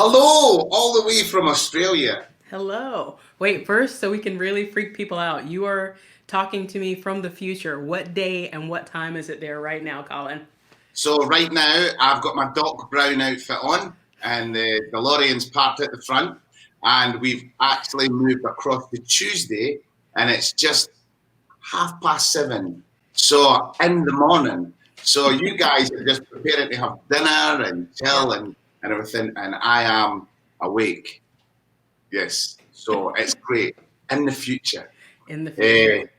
Hello, all the way from Australia. Hello. Wait, first, so we can really freak people out. You are talking to me from the future. What day and what time is it there right now, Colin? So right now, I've got my Doc Brown outfit on, and the DeLorean's parked at the front, and we've actually moved across to Tuesday, and it's just 7:30. So in the morning. So you guys are just preparing to have dinner and chill Yep. and everything, and I am awake. Yes. So it's great in the future. In the Uh, future.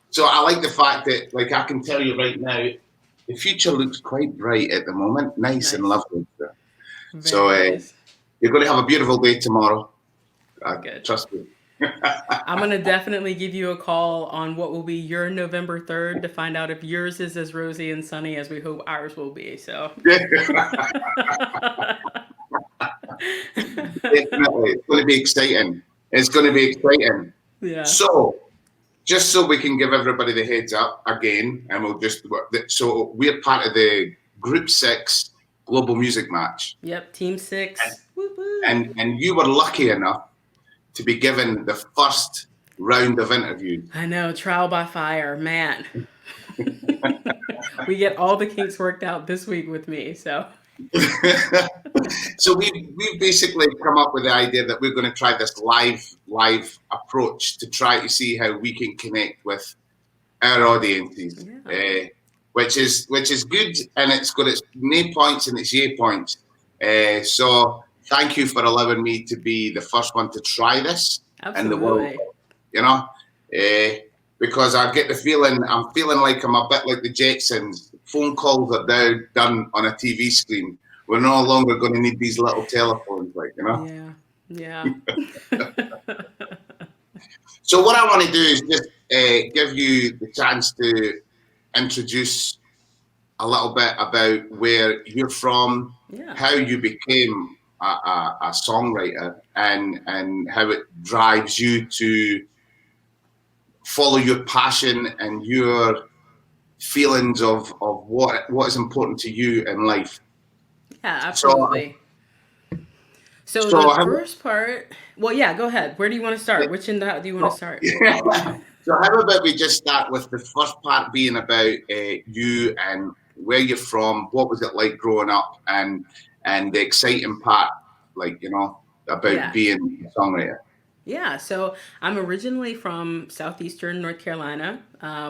So I like the fact that, like, I can tell you right now, the future looks quite bright at the moment, nice and Nice. lovely. So Very nice. you're going to have a beautiful day tomorrow. Good. Trust me. I'm going to definitely give you a call on what will be your November 3rd to find out if yours is as rosy and sunny as we hope ours will be. So, Definitely, it's going to be exciting. It's going to be exciting. yeah. So, just so we can give everybody the heads up again, and we'll just so we're part of the Group 6 Global Music Match, Yep. Team and 6. Woo woo. and you were lucky enough to be given the first round of interviews. I know. Trial by fire. Man. We get all the kinks worked out this week with me. So, So we've basically come up with the idea that we're going to try this live approach to try to see how we can connect with our audiences, yeah. which is good, and it's got its nay points and its yay points. So thank you for allowing me to be the first one to try this in the world. Absolutely. You know, uh, because I get the feeling I'm feeling like I'm a bit like the Jetsons. Phone calls are now done on a TV screen. We're no longer going to need these little telephones, Yeah. Yeah. So what I want to do is just give you the chance to introduce a little bit about where you're from, Yeah. how you became a songwriter, and how it drives you to follow your passion and your feelings of what is important to you in life. Yeah, So, absolutely. So so the how, first part, well, yeah, go ahead. Where do you want to start? Which end do you want to start? so how about we just start with the first part being about you and where you're from, what was it like growing up, and the exciting part, like about Yeah. being a songwriter. Yeah, so I'm originally from southeastern North Carolina,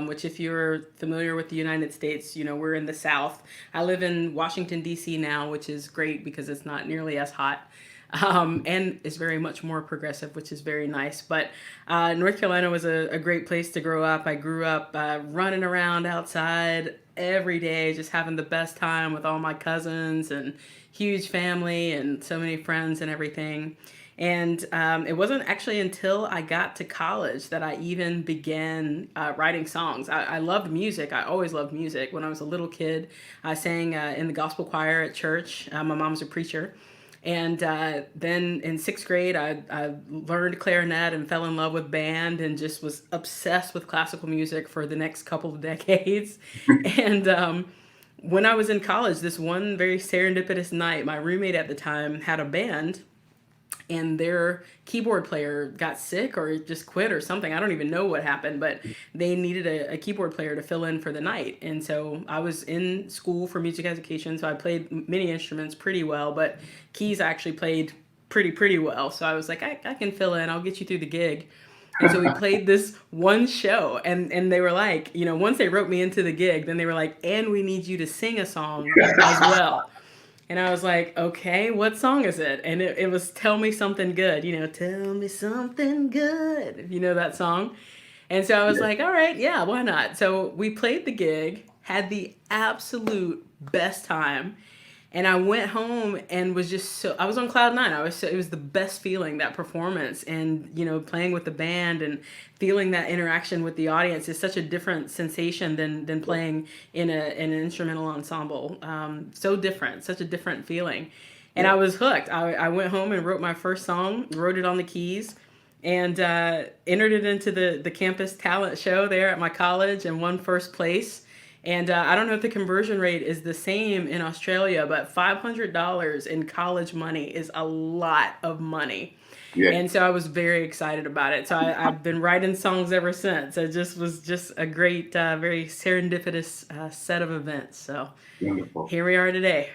which, if you're familiar with the United States, we're in the South. I live in Washington, D.C. now, which is great because it's not nearly as hot. And is very much more progressive, which is very nice. But North Carolina was a great place to grow up. I grew up running around outside every day, just having the best time with all my cousins and huge family and so many friends and everything. And it wasn't actually until I got to college that I even began writing songs. I loved music. I always loved music. When I was a little kid, I sang in the gospel choir at church. My mom was a preacher. And then in sixth grade, I learned clarinet and fell in love with band and just was obsessed with classical music for the next couple of decades. And when I was in college, this one very serendipitous night, my roommate at the time had a band, and their keyboard player got sick or just quit or something. I don't even know what happened, but they needed a keyboard player to fill in for the night. And so I was in school for music education, so I played many instruments pretty well, but keys I actually played pretty well. So I was like, I can fill in, I'll get you through the gig. And so we played this one show, and they were like, once they wrote me into the gig, then they were like, and we need you to sing a song as well. And I was like, okay, what song is it? And it was Tell Me Something Good, Tell Me Something Good, that song. And so I was like, all right, yeah, why not? So we played the gig, had the absolute best time. And I went home and was just I was on cloud nine. It was the best feeling, that performance, and playing with the band and feeling that interaction with the audience is such a different sensation than playing in an instrumental ensemble. So different, such a different feeling. And I was hooked. I went home and wrote my first song, wrote it on the keys, and entered it into the campus talent show there at my college and won first place. And I don't know if the conversion rate is the same in Australia, but $500 in college money is a lot of money. Yeah, And so I was very excited about it. So I've been writing songs ever since. It just was just a great, very serendipitous set of events. So wonderful. here we are today.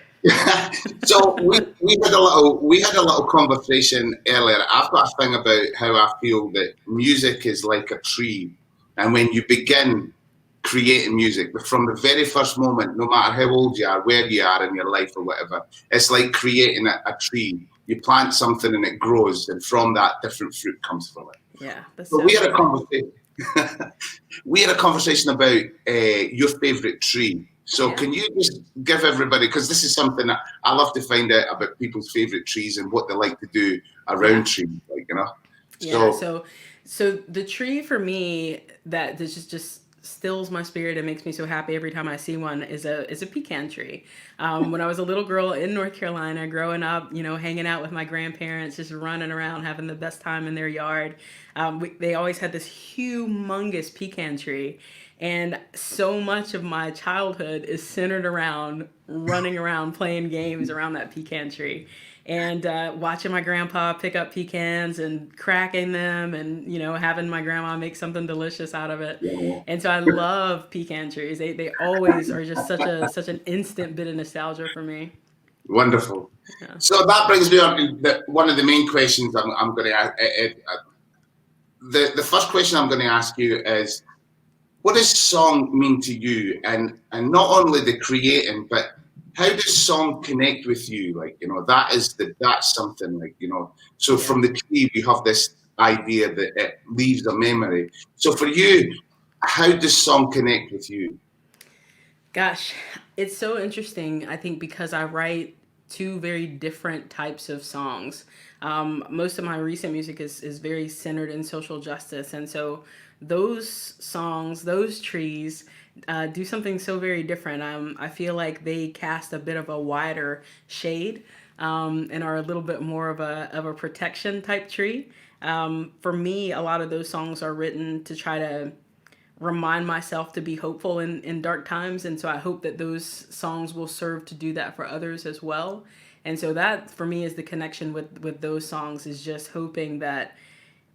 So we had a little conversation earlier. I've got a thing about how I feel that music is like a tree, and when you begin creating music from the very first moment, no matter how old you are, where you are in your life or whatever, it's like creating a tree. You plant something and it grows, and from that, different fruit comes from it. Yeah, that's So we had a definitely. conversation. We had a conversation about your favorite tree. So Yeah. can you just give everybody, because this is something that I love to find out about people's favorite trees and what they like to do Yeah. around trees, like Yeah, So so the tree for me that this just stills my spirit and makes me so happy every time I see one is a pecan tree. When I was a little girl in North Carolina, growing up, hanging out with my grandparents, just running around, having the best time in their yard, they always had this humongous pecan tree. And so much of my childhood is centered around running around playing games around that pecan tree and watching my grandpa pick up pecans and cracking them and having my grandma make something delicious out of it. yeah, And so I love pecan trees. They always are just such an instant bit of nostalgia for me. wonderful. Yeah. So that brings me on to one of the main questions I'm going to ask. The first question I'm going to ask you is, what does song mean to you? And not only the creating, but how does song connect with you? Like, that's something like. So Yeah. from the tree, we have this idea that it leaves a memory. So for you, how does song connect with you? Gosh, it's so interesting, I think, because I write two very different types of songs. Most of my recent music is very centered in social justice. And so those songs, those trees, do something so very different. I feel like they cast a bit of a wider shade and are a little bit more of a protection type tree. For me, a lot of those songs are written to try to remind myself to be hopeful in dark times. And so I hope that those songs will serve to do that for others as well. And so that for me is the connection with those songs, is just hoping that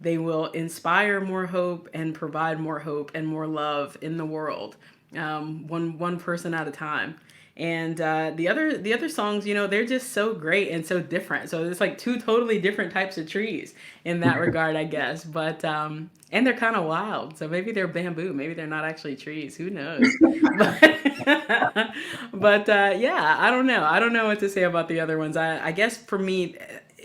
they will inspire more hope and provide more hope and more love in the world, one person at a time. And the other songs, they're just so great and so different. So it's like two totally different types of trees in that regard, I guess. But and they're kind of wild. So maybe they're bamboo. Maybe they're not actually trees. Who knows? But but yeah, I don't know. I don't know what to say about the other ones. I guess for me,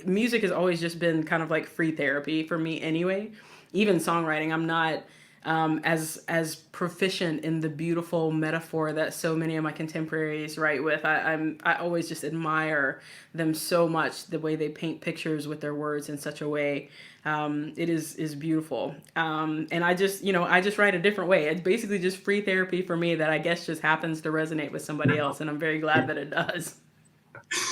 music has always just been kind of like free therapy for me anyway. Even songwriting, I'm not as proficient in the beautiful metaphor that so many of my contemporaries write with. I always just admire them so much, the way they paint pictures with their words in such a way. It is beautiful, and I just write a different way. It's basically just free therapy for me that I guess just happens to resonate with somebody else, and I'm very glad that it does.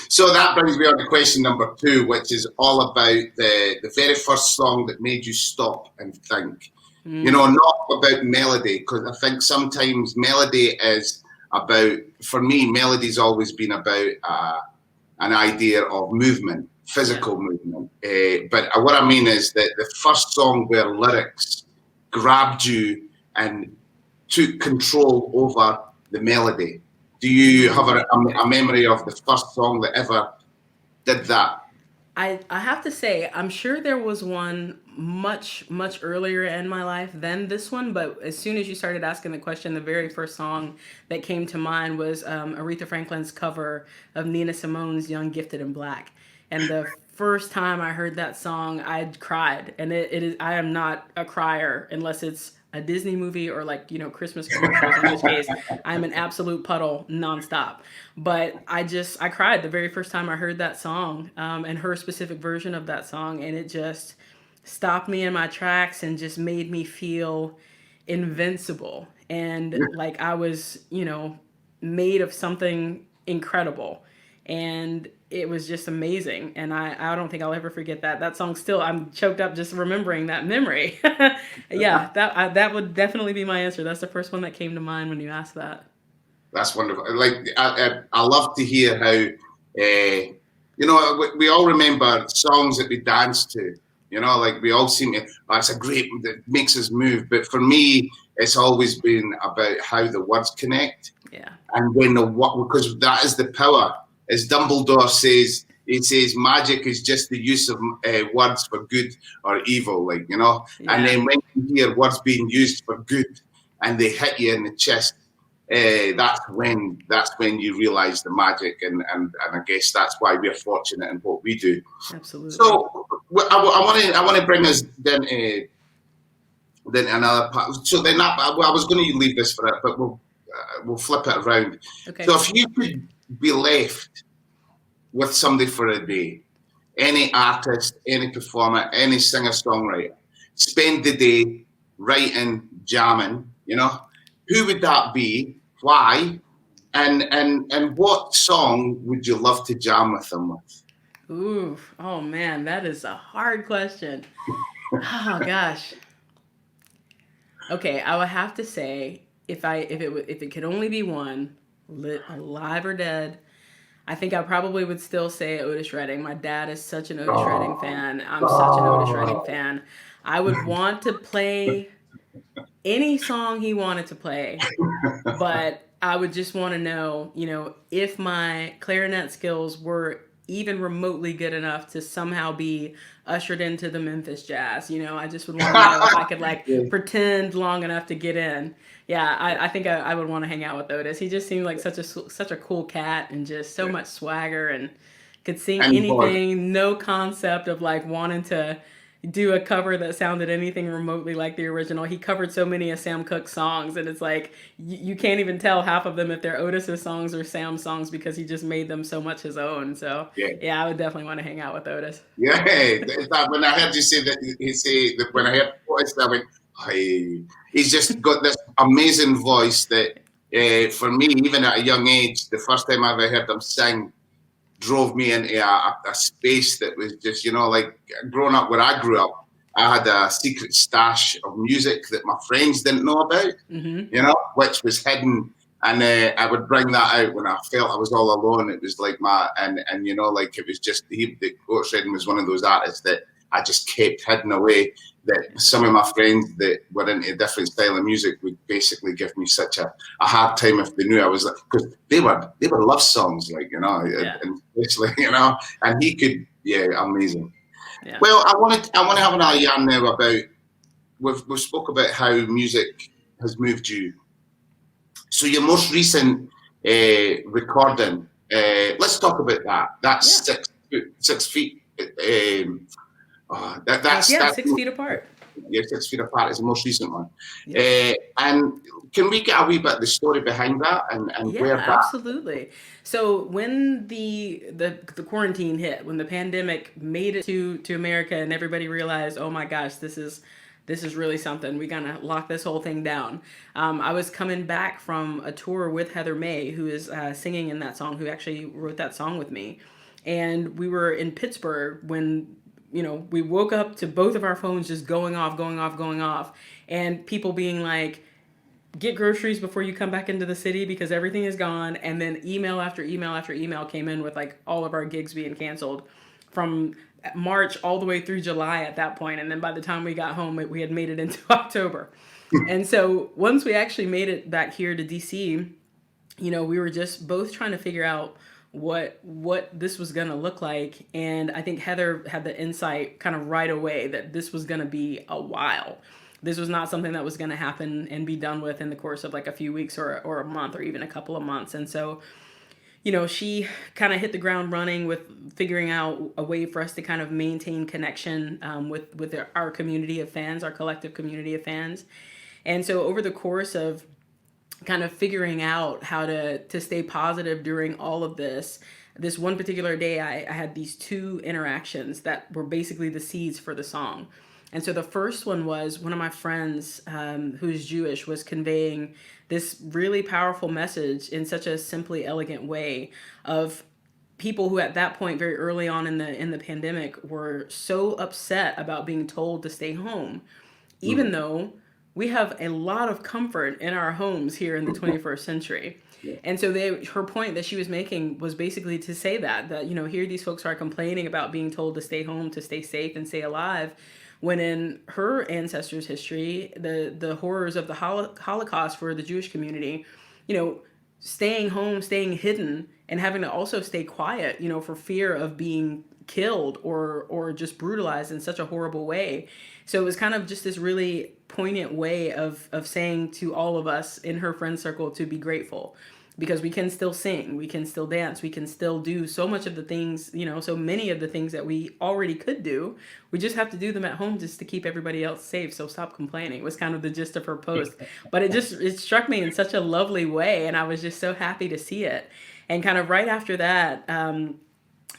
So that brings me on to question number two, which is all about the very first song that made you stop and think. Mm, Not about melody, because I think sometimes melody is about, for me, melody's always been about an idea of movement, yeah. physical movement. But what I mean is that the first song where lyrics grabbed you and took control over the melody. Do you have a memory of the first song that ever did that? I have to say, I'm sure there was one much, much earlier in my life than this one, but as soon as you started asking the question, the very first song that came to mind was Aretha Franklin's cover of Nina Simone's Young, Gifted, and Black. And the first time I heard that song, I cried. And it is, I am not a crier unless it's a Disney movie or like, Christmas commercials, in which case I'm an absolute puddle nonstop. But I cried the very first time I heard that song, and her specific version of that song. And it just stopped me in my tracks and just made me feel invincible. And like I was, made of something incredible. And it was just amazing. And I don't think I'll ever forget that. That song still, I'm choked up just remembering that memory. Yeah, that would definitely be my answer. That's the first one that came to mind when you asked that. That's wonderful. Like I love to hear how you know we all remember songs that we dance to. You know, like we all seem to. Oh, it's a great that makes us move. But for me, it's always been about how the words connect, Yeah. and when the what because that is the power. As Dumbledore says, he says magic is just the use of words for good or evil. Like you know, and Yeah. then when you hear words being used for good, and they hit you in the chest that's when you realise the magic, and I guess that's why we're fortunate in what we do. Absolutely. So I want to bring us then another part. So then I was going to leave this for it, but we'll flip it around. Okay. So if you could be left with somebody for a day, any artist, any performer, any singer songwriter, spend the day writing, jamming, who would that be? Why? And what song would you love to jam with them with? Ooh. Oh man, that is a hard question. Oh gosh. Okay, I would have to say if it could only be one, alive or dead, I think I probably would still say Otis Redding. My dad is such an Otis Redding Oh, fan. I'm such an Otis Redding fan. I would want to play any song he wanted to play, but I would just want to know, if my clarinet skills were even remotely good enough to somehow be ushered into the Memphis Jazz. I just would want to know if I could like pretend long enough to get in. Yeah, I think I would want to hang out with Otis. He just seemed like such a cool cat and just so much swagger and could sing and was anything. No concept of like wanting to do a cover that sounded anything remotely like the original. He covered so many of Sam Cooke's songs, and it's like you can't even tell half of them if they're Otis's songs or Sam's songs because he just made them so much his own. So yeah. yeah, I would definitely want to hang out with Otis. Yeah, when I heard you say that, he say that when I heard voice, I went, "Hey, he's just got this amazing voice that, for me, even at a young age, the first time I ever heard him sing, drove me into a space that was just, like growing up where I grew up. I had a secret stash of music that my friends didn't know about, Mm-hmm. which was hidden. And I would bring that out when I felt I was all alone. It was like and like it was just, Otis Redding was one of those artists that I just kept hidden away. That some of my friends that were into a different style of music would basically give me such a hard time if they knew I was, because they were love songs, like, Yeah. and especially, and he could, yeah, amazing. Yeah. Well, I want to have another yarn now about, we've spoke about how music has moved you. So your most recent recording, let's talk about that. That's Yeah. 6 feet. That's Yeah. that's 6 feet apart. yeah, 6 feet apart is the most recent one. Yep. And can we get a wee bit of the story behind that and Yeah, where that? absolutely. So when the quarantine hit, when the pandemic made it to America, and everybody realized, oh my gosh, this is really something. We gotta lock this whole thing down. I was coming back from a tour with Heather May, who is singing in that song, who actually wrote that song with me, and we were in Pittsburgh when we woke up to both of our phones just going off, going off, going off, and people being like, get groceries before you come back into the city because everything is gone. And then email after email after email came in with like all of our gigs being canceled from March all the way through July at that point. And then by the time we got home, we had made it into October. And so once we actually made it back here to DC, we were just both trying to figure out what this was going to look like. And I think Heather had the insight kind of right away that this was going to be a while. This was not something that was going to happen and be done with in the course of like a few weeks or a month or even a couple of months. And so she kind of hit the ground running with figuring out a way for us to kind of maintain connection with our community of fans, our collective community of fans. And so over the course of kind of figuring out how to stay positive during all of this one particular day, I had these two interactions that were basically the seeds for the song. And so the first one was one of my friends who's Jewish was conveying this really powerful message in such a simply elegant way of people who at that point very early on in the pandemic were so upset about being told to stay home, even Mm. though we have a lot of comfort in our homes here in the 21st century. Yeah. And so her point that she was making was basically to say that, here these folks are complaining about being told to stay home, to stay safe and stay alive, when in her ancestors' history, the horrors of the Holocaust for the Jewish community, you know, staying home, staying hidden, and having to also stay quiet, for fear of being killed or just brutalized in such a horrible way. So it was kind of just this really poignant way of saying to all of us in her friend circle to be grateful, because we can still sing, we can still dance, we can still do so much of the things, so many of the things that we already could do. We just have to do them at home just to keep everybody else safe. So stop complaining was kind of the gist of her post. But it struck me in such a lovely way, and I was just so happy to see it. And kind of right after that,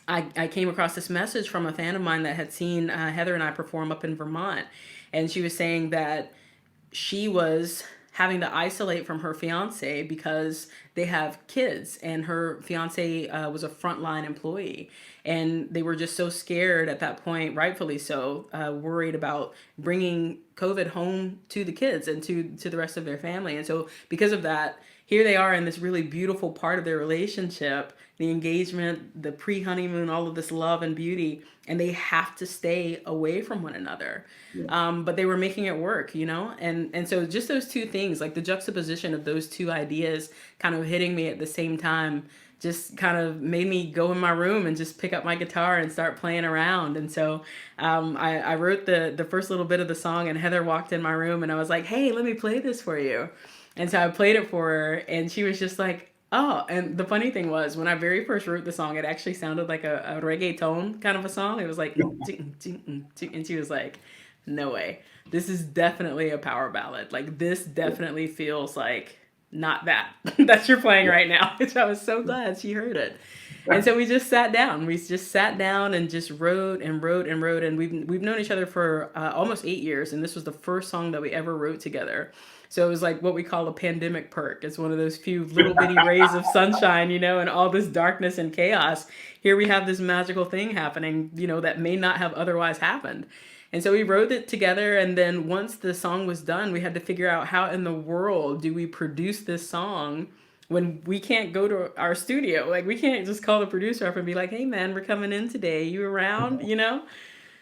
I came across this message from a fan of mine that had seen Heather and I perform up in Vermont. And she was saying that she was having to isolate from her fiance because they have kids, and her fiance was a frontline employee, and they were just so scared at that point, rightfully so, worried about bringing COVID home to the kids and to the rest of their family. And so because of that, here they are in this really beautiful part of their relationship, the engagement, the pre-honeymoon, all of this love and beauty, and they have to stay away from one another. Yeah. But they were making it work, and so just those two things, like the juxtaposition of those two ideas kind of hitting me at the same time, just kind of made me go in my room and just pick up my guitar and start playing around. And so I wrote the first little bit of the song, and Heather walked in my room, and I was like, hey, let me play this for you. And so I played it for her, and she was just like, oh. And the funny thing was, when I very first wrote the song, it actually sounded like a reggaeton kind of a song. It was like, and she was like, no way. This is definitely a power ballad. Like, this definitely feels like not that that you're playing right now. Which I was so glad she heard it. And so we just sat down. We just sat down and just wrote and wrote and wrote. And we've known each other for almost 8 years. And this was the first song that we ever wrote together. So it was like what we call a pandemic perk. It's one of those few little bitty rays of sunshine, and all this darkness and chaos. Here we have this magical thing happening, that may not have otherwise happened. And so we wrote it together. And then once the song was done, we had to figure out how in the world do we produce this song when we can't go to our studio. Like, we can't just call the producer up and be like, hey man, we're coming in today. You around,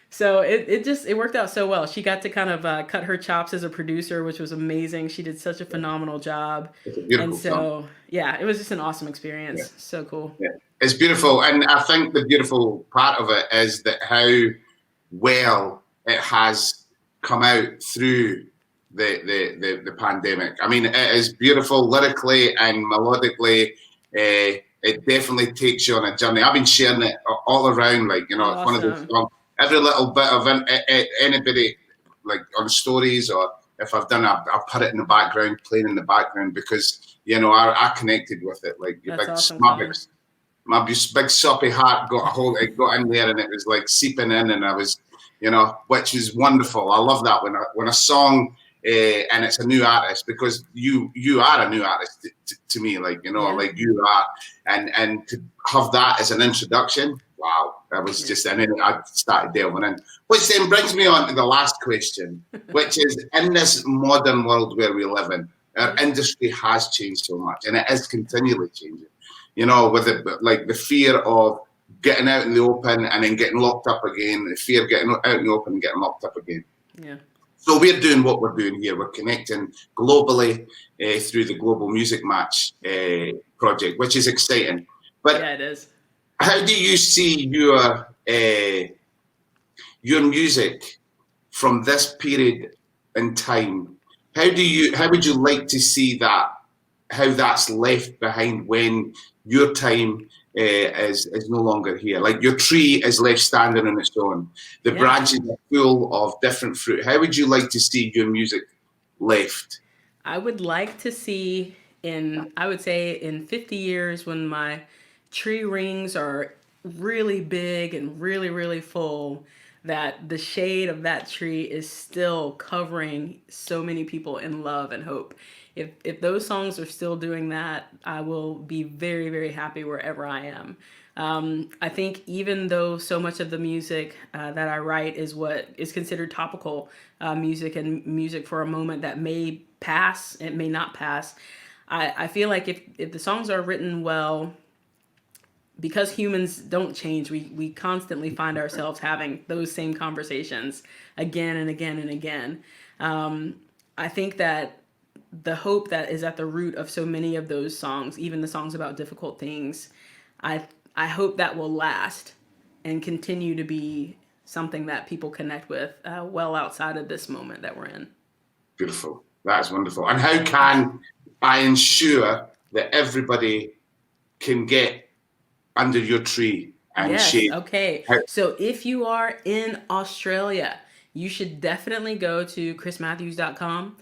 So it worked out so well. She got to kind of cut her chops as a producer, which was amazing. She did such a phenomenal job. It's a beautiful And so, song. yeah, it was just an awesome experience. Yeah. So cool. Yeah. It's beautiful. And I think the beautiful part of it is that how well it has come out through the pandemic. I mean, it is beautiful lyrically and melodically. It definitely takes you on a journey. I've been sharing it all around, like, it's one of those songs. Every little bit of anybody, like on stories, or if I've done, I'll put it in the background, playing in the background, because I connected with it. Like That's awesome, my big soppy heart it got in there, and it was like seeping in, and I was, which is wonderful. I love that when a song. And it's a new artist, because you are a new artist to me, like, like you are, and to have that as an introduction, wow, that was just, and then I started delving in, which then brings me on to the last question, which is, in this modern world where we live in, our industry has changed so much, and it is continually changing, with the fear of getting out in the open and then getting locked up again, the fear of getting out in the open and getting locked up again. Yeah. So we're doing what we're doing here. We're connecting globally through the Global Music Match project, which is exciting. But yeah, it is. How do you see your music from this period in time? How would you like to see that? How that's left behind when your time is no longer here? Like, your tree is left standing on its own. The branches are full of different fruit. How would you like to see your music left? I would like to see I would say in 50 years, when my tree rings are really big and really, really full, that the shade of that tree is still covering so many people in love and hope. If those songs are still doing that, I will be very, very happy wherever I am. I think even though so much of the music that I write is what is considered topical music and music for a moment that may pass, it may not pass. I feel like if the songs are written well, because humans don't change, we constantly find ourselves having those same conversations again and again and again. I think that the hope that is at the root of so many of those songs, even the songs about difficult things, I hope that will last and continue to be something that people connect with well outside of this moment that we're in. Beautiful. That's wonderful. And how can I ensure that everybody can get under your tree and Yes, shade? okay. So if you are in Australia, you should definitely go to chrismathews.com.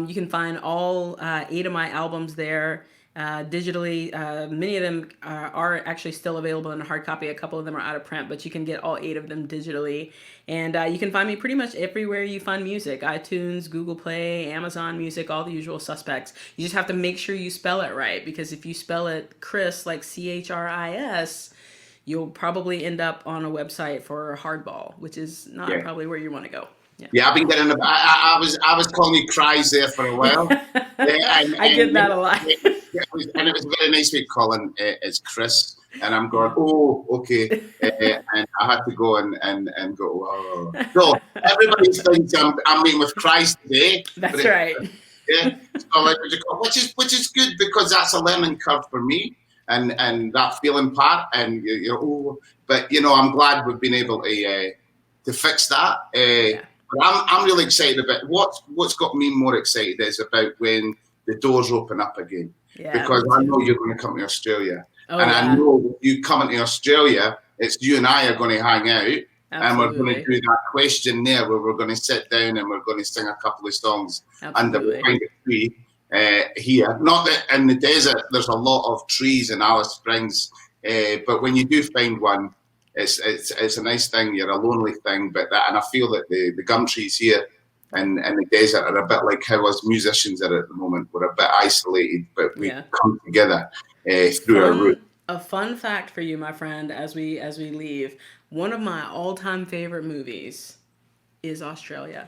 You can find all 8 of my albums there digitally. Many of them are actually still available in a hard copy. A couple of them are out of print, but you can get all 8 of them digitally. And you can find me pretty much everywhere you find music: iTunes, Google Play, Amazon Music, all the usual suspects. You just have to make sure you spell it right, because if you spell it Crys, like Chris, you'll probably end up on a website for hardball, which is not probably where you want to go. Yeah, I've been getting. I was calling you Crys there for a while. I get that a lot. And it was very nice to Colin. It's Crys, and I'm going, oh, okay, and I had to go and go. Oh. So everybody thinks I'm meeting with Crys today. That's right. Yeah, so, which is good, because that's a learning curve for me, and that feeling part, and but I'm glad we've been able to fix that. I'm really excited about what's got me more excited is about when the doors open up again, because I know you're going to come to Australia, I know if you coming to Australia, it's you and I are going to hang out. Absolutely. And we're going to do that question there where we're going to sit down and we're going to sing a couple of songs under behind a tree here. Not that in the desert there's a lot of trees in Alice Springs, but when you do find one, it's a nice thing. You're a lonely thing, and I feel that the gum trees here and the desert are a bit like how us musicians are at the moment. We're a bit isolated, but we come together through our roots. A fun fact for you, my friend, as we leave, one of my all-time favorite movies is Australia.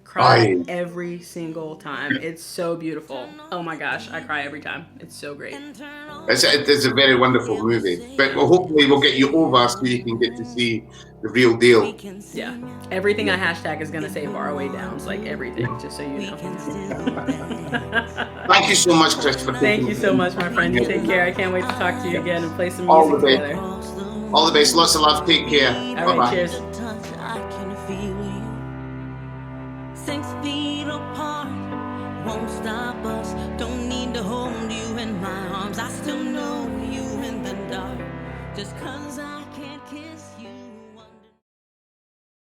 Cry every single time. It's so beautiful. Oh my gosh, I cry every time. It's so great. It's a very wonderful movie. But hopefully we'll get you over so you can get to see the real deal. Yeah. Everything I hashtag is going to say Faraway Downs, like everything, just so you know. Thank you so much, Crys, for Thank you so much, my friend. You take care. I can't wait to talk to you again and play some music together. All the best. Lots of love. Take care. All right, cheers. 6 feet apart won't stop us. Don't need to hold you in my arms. I still know you in the dark. Just 'cause I can't kiss you.